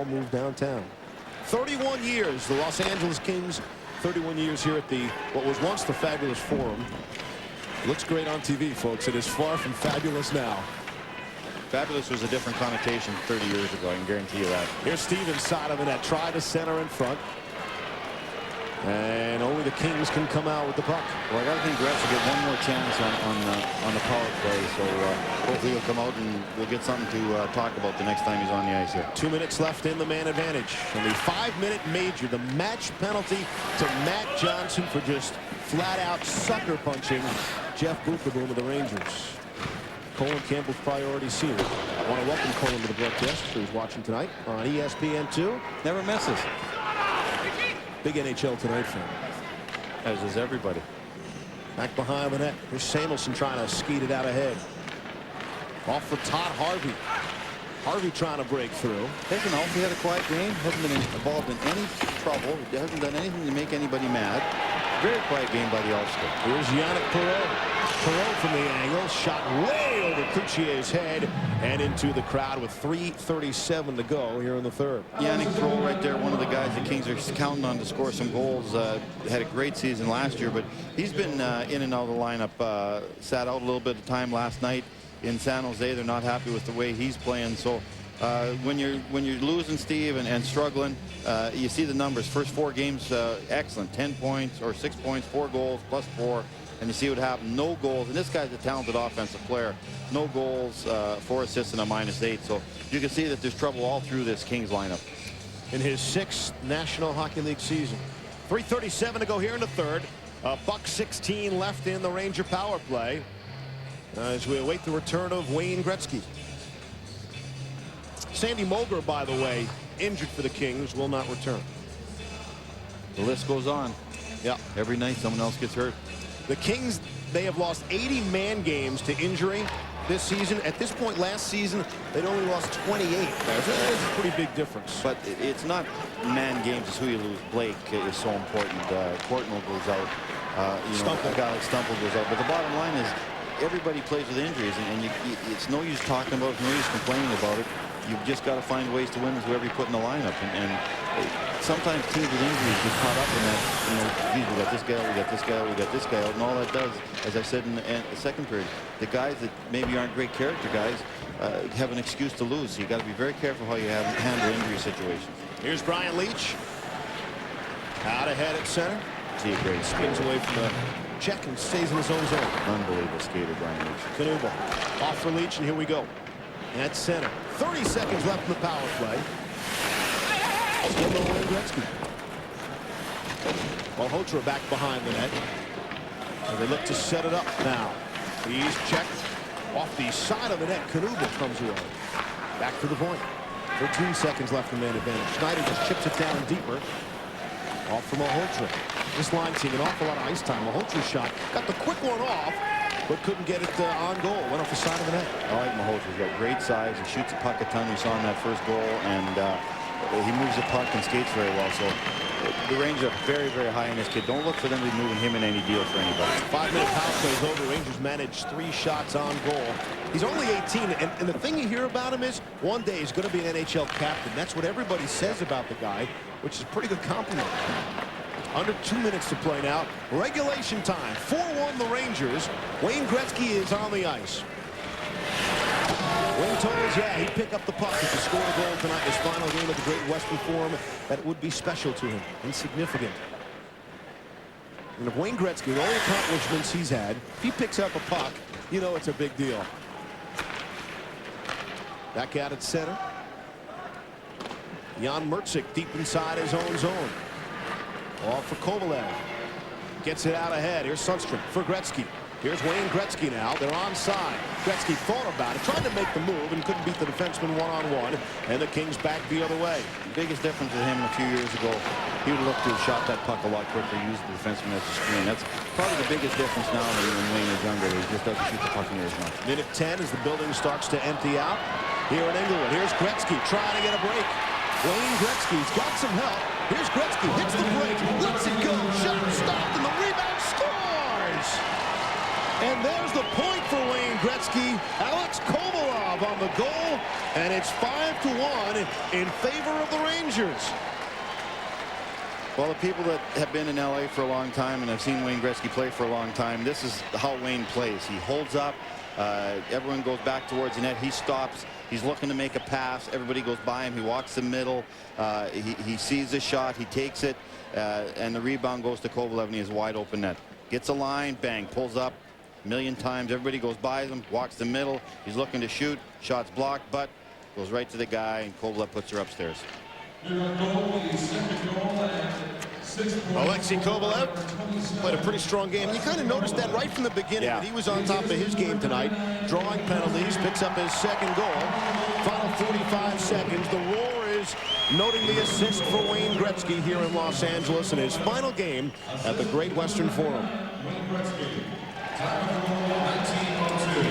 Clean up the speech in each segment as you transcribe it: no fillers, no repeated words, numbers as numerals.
all moved downtown. 31 years, the Los Angeles Kings, 31 years here at the what was once the fabulous Forum. Looks great on TV, folks. It is far from fabulous now. Fabulous was a different connotation 30 years ago, I can guarantee you that. Here's Stevens side of the net, try to center in front. And only the Kings can come out with the puck. Well, I got to think Gretzky will get one more chance on the power play, so hopefully he'll come out and we'll get something to talk about the next time he's on the ice here. 2 minutes left in the man advantage. And the 5-minute major, the match penalty to Matt Johnson for just flat-out sucker punching Jeff Boom of the Rangers. Colin Campbell's probably already seen it. I want to welcome Colin to the broadcast, who's watching tonight on ESPN2. Never misses. Big NHL Tonight fan. As is everybody. Back behind the net. Here's Samuelson trying to skeet it out ahead. Off for Todd Harvey. Harvey trying to break through. Hasn't also had a quiet game. Hasn't been involved in any trouble. Hasn't done anything to make anybody mad. Very quiet game by the All-Star. Here's Yannick Perreault. Perreault from the angle. Shot way over Couchier's head and into the crowd with 3:37 to go here in the third. Yannick Perreault right there, one of the guys the Kings are counting on to score some goals. Had a great season last year, but he's been in and out of the lineup. Sat out a little bit of time last night in San Jose. They're not happy with the way he's playing. So when you're losing Steve and struggling, you see the numbers. First 4 games, excellent. 10 points or 6 points, 4 goals, plus 4. And you see what happened. No goals. And this guy's a talented offensive player. No goals, 4 assists, and a -8. So you can see that there's trouble all through this Kings lineup. In his 6th National Hockey League season. 3:37 to go here in the third. $1:16 left in the Ranger power play as we await the return of Wayne Gretzky. Sandy Mulger, by the way, injured for the Kings, will not return. The list goes on. Yeah. Every night someone else gets hurt. The Kings, they have lost 80 man games to injury this season. At this point last season, they'd only lost 28. That's a pretty big difference. But it's not man games, it's who you lose. Blake is so important. Courtnall goes out. A guy like Stumple goes out. But the bottom line is everybody plays with injuries, and it's no use talking about it, no use complaining about it. You've just got to find ways to win with whoever you put in the lineup. And sometimes teams with injuries get caught up in that, geez, we got this guy, we got this guy, we got this guy out. And all that does, as I said in the second period, the guys that maybe aren't great character guys have an excuse to lose. So you got to be very careful how you handle injury situations. Here's Brian Leach. Out ahead at center. See a great spins away from the check and stays in his own zone. Unbelievable skater, Brian Leach. Knuble off for Leach, and here we go. At center. 30 seconds left in the power play. Still no Wayne Gretzky. Malhotra back behind the net. And they look to set it up now. He's checked off the side of the net. Knuble comes away. Back to the point. 13 seconds left in man advantage. Schneider just chips it down deeper. Off from Malhotra. This line seeing an awful lot of ice time. Malhotra's shot got the quick one off, but couldn't get it on goal. Went off the side of the net. I like Malhotra. He's got great size. He shoots the puck a ton. We saw in that first goal, and he moves the puck and skates very well. So the Rangers are very, very high on this kid. Don't look for them to be moving him in any deal for anybody. 5-minute power play is over. Rangers managed 3 shots on goal. He's only 18, and the thing you hear about him is one day he's going to be an NHL captain. That's what everybody says about the guy, which is a pretty good compliment. Under 2 minutes to play now. Regulation time. 4-1 the Rangers. Wayne Gretzky is on the ice. Win totals, yeah, he'd pick up the puck if he scored a goal tonight in his final game of the Great Western Forum. That would be special to him. Insignificant. And if Wayne Gretzky, the only accomplishments he's had, if he picks up a puck, you know it's a big deal. Back out at center. Jan Mertzik deep inside his own zone. Off for Kovalev. Gets it out ahead. Here's Sundstrom for Gretzky. Here's Wayne Gretzky now. They're onside. Gretzky thought about it, tried to make the move, and couldn't beat the defenseman one-on-one. And the Kings back the other way. The biggest difference with him a few years ago, he would look to have shot that puck a lot quicker, use the defenseman as a screen. That's probably the biggest difference now when Wayne is younger. He just doesn't shoot the puck near as much. Minute 10 as the building starts to empty out. Here in Inglewood. Here's Gretzky trying to get a break. Wayne Gretzky's got some help. Here's Gretzky, hits the break, lets it go, shot stopped, and the rebound scores! And there's the point for Wayne Gretzky. Alex Kovalov on the goal, and it's 5-1 in favor of the Rangers. Well, the people that have been in LA for a long time and have seen Wayne Gretzky play for a long time, this is how Wayne plays. He holds up. Everyone goes back towards the net. He stops. He's looking to make a pass. Everybody goes by him. He walks the middle. He sees the shot. He takes it. And the rebound goes to Kovalev, and he has a wide open net. Gets a line. Bang. Pulls up a million times. Everybody goes by him. Walks the middle. He's looking to shoot. Shot's blocked, but goes right to the guy, and Kovalev puts her upstairs. Alexei Kovalev played a pretty strong game. And you kind of noticed that right from the beginning, that he was on top of his game tonight, drawing penalties, picks up his second goal. Final 45 seconds. The Roar is noting the assist for Wayne Gretzky here in Los Angeles in his final game at the Great Western Forum.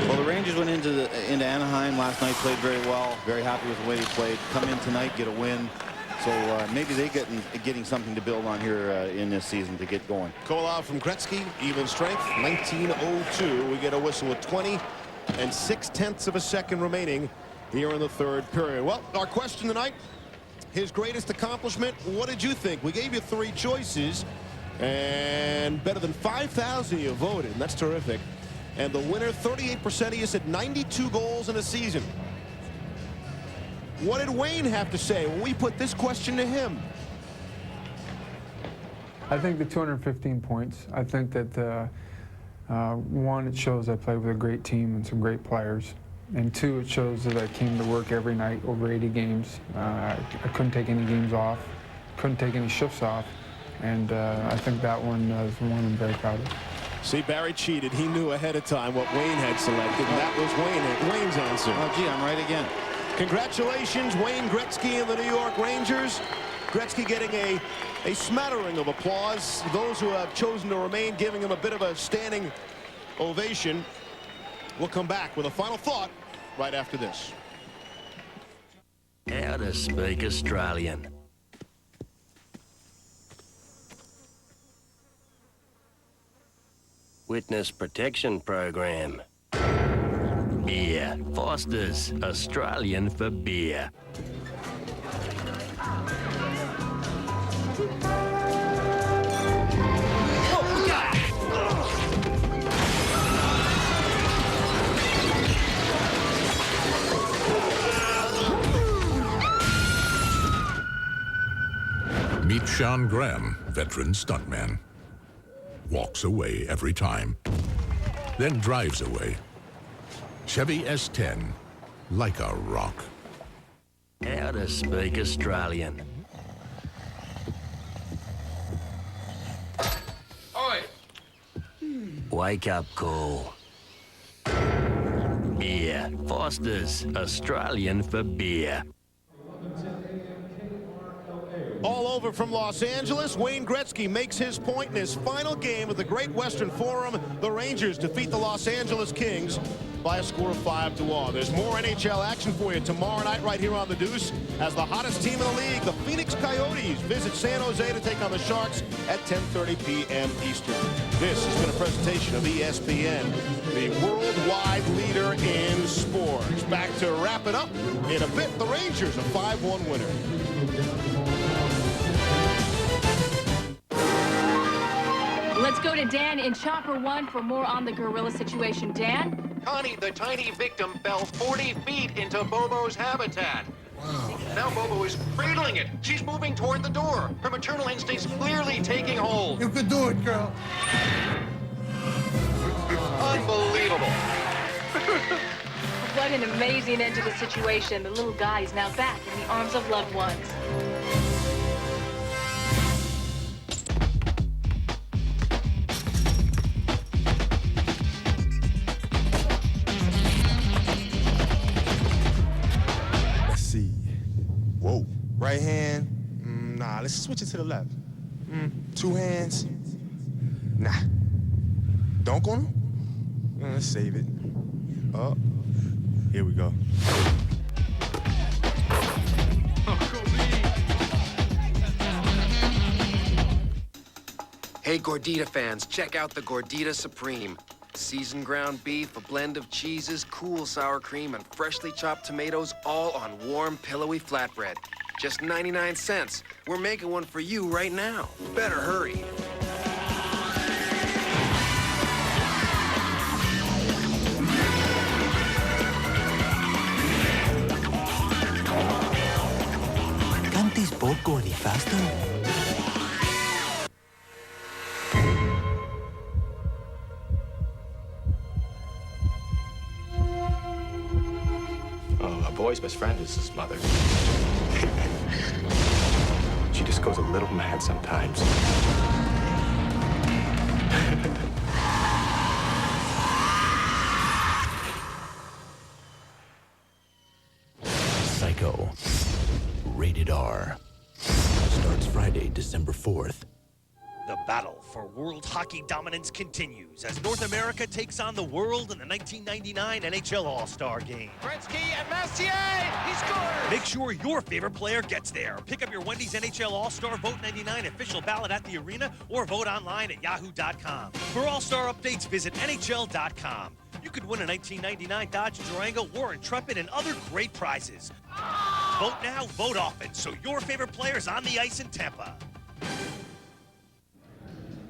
Well, the Rangers went into Anaheim last night, played very well, very happy with the way they played. Come in tonight, get a win. So maybe they're getting something to build on here in this season to get going. Kovalov from Gretzky, even strength, 19:02. We get a whistle with 20 and 6/10 of a second remaining here in the third period. Well, our question tonight, his greatest accomplishment. What did you think? We gave you 3 choices, and better than 5,000 you voted, and that's terrific. And the winner, 38% of you said 92 goals in a season. What did Wayne have to say when we put this question to him? I think the 215 points. I think that, one, it shows I played with a great team and some great players. And 2, it shows that I came to work every night over 80 games. I couldn't take any games off, couldn't take any shifts off. And I think that one is the one I'm very proud of. See, Barry cheated. He knew ahead of time what Wayne had selected, and that was Wayne's answer. Oh, gee, I'm right again. Congratulations, Wayne Gretzky and the New York Rangers. Gretzky getting a smattering of applause. Those who have chosen to remain giving him a bit of a standing ovation. We'll come back with a final thought right after this. How to speak Australian. Witness Protection Program. Beer. Foster's, Australian for beer. Meet Sean Graham, veteran stuntman. Walks away every time, then drives away. Chevy S10, like a rock. How to speak Australian. Oi! Wake up call. Beer. Foster's, Australian for beer. All over from Los Angeles, Wayne Gretzky makes his point in his final game of the Great Western Forum. The Rangers defeat the Los Angeles Kings by a score of 5-1. There's more NHL action for you tomorrow night right here on The Deuce as the hottest team in the league, the Phoenix Coyotes, visit San Jose to take on the Sharks at 10:30 p.m. Eastern. This has been a presentation of ESPN, the worldwide leader in sports. Back to wrap it up in a bit. The Rangers, a 5-1 winner. Let's go to Dan in Chopper 1 for more on the gorilla situation. Dan? Connie, the tiny victim, fell 40 feet into Bobo's habitat. Wow. Now Bobo is cradling it. She's moving toward the door. Her maternal instincts clearly taking hold. You could do it, girl. Unbelievable. What an amazing end to the situation. The little guy is now back in the arms of loved ones. Whoa. Right hand. Nah, let's switch it to the left. 2 hands. Nah. Dunk on him? Let's save it. Oh. Here we go. Hey, Gordita fans, check out the Gordita Supreme. Seasoned ground beef, a blend of cheeses, cool sour cream, and freshly chopped tomatoes, all on warm, pillowy flatbread. Just 99 cents. We're making one for you right now. Better hurry. Can't this boat go any faster? Oh, a boy's best friend is his mother. She just goes a little mad sometimes. Psycho. Rated R. Starts Friday, December 4th. The battle for world hockey dominance continues as North America takes on the world in the 1999 NHL All-Star Game. Gretzky and Messier, he scores! Make sure your favorite player gets there. Pick up your Wendy's NHL All-Star Vote 99 official ballot at the arena or vote online at yahoo.com. For All-Star updates, visit NHL.com. You could win a 1999 Dodge Durango or Intrepid and other great prizes. Vote now, vote often, so your favorite player's on the ice in Tampa.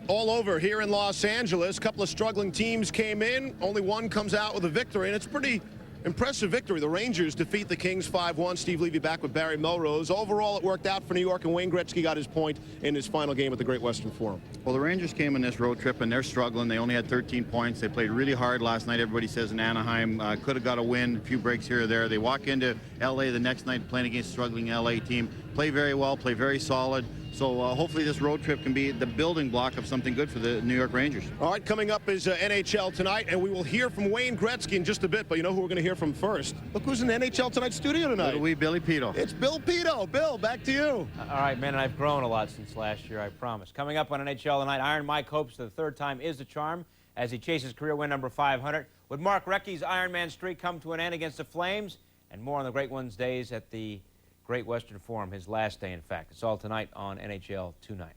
All over here in Los Angeles, a couple of struggling teams came in. Only one comes out with a victory, and it's a pretty impressive victory. The Rangers defeat the Kings 5-1. Steve Levy back with Barry Melrose. Overall, it worked out for New York, and Wayne Gretzky got his point in his final game at the Great Western Forum. Well, the Rangers came on this road trip, and they're struggling. They only had 13 points. They played really hard last night. Everybody says in Anaheim could have got a win, a few breaks here or there. They walk into L.A. the next night playing against a struggling L.A. team. Play very well, play very solid. So hopefully this road trip can be the building block of something good for the New York Rangers. All right, coming up is NHL Tonight, and we will hear from Wayne Gretzky in just a bit, but you know who we're going to hear from first? Look who's in the NHL Tonight studio tonight. Little wee Billy Pito. It's Bill Pito. Bill, back to you. All right, man, and I've grown a lot since last year, I promise. Coming up on NHL Tonight, Iron Mike hopes the third time is the charm as he chases career win number 500. Would Mark Recchi's Iron Man streak come to an end against the Flames? And more on the Great One's days at the Great Western Forum, his last day, in fact. It's all tonight on NHL Tonight.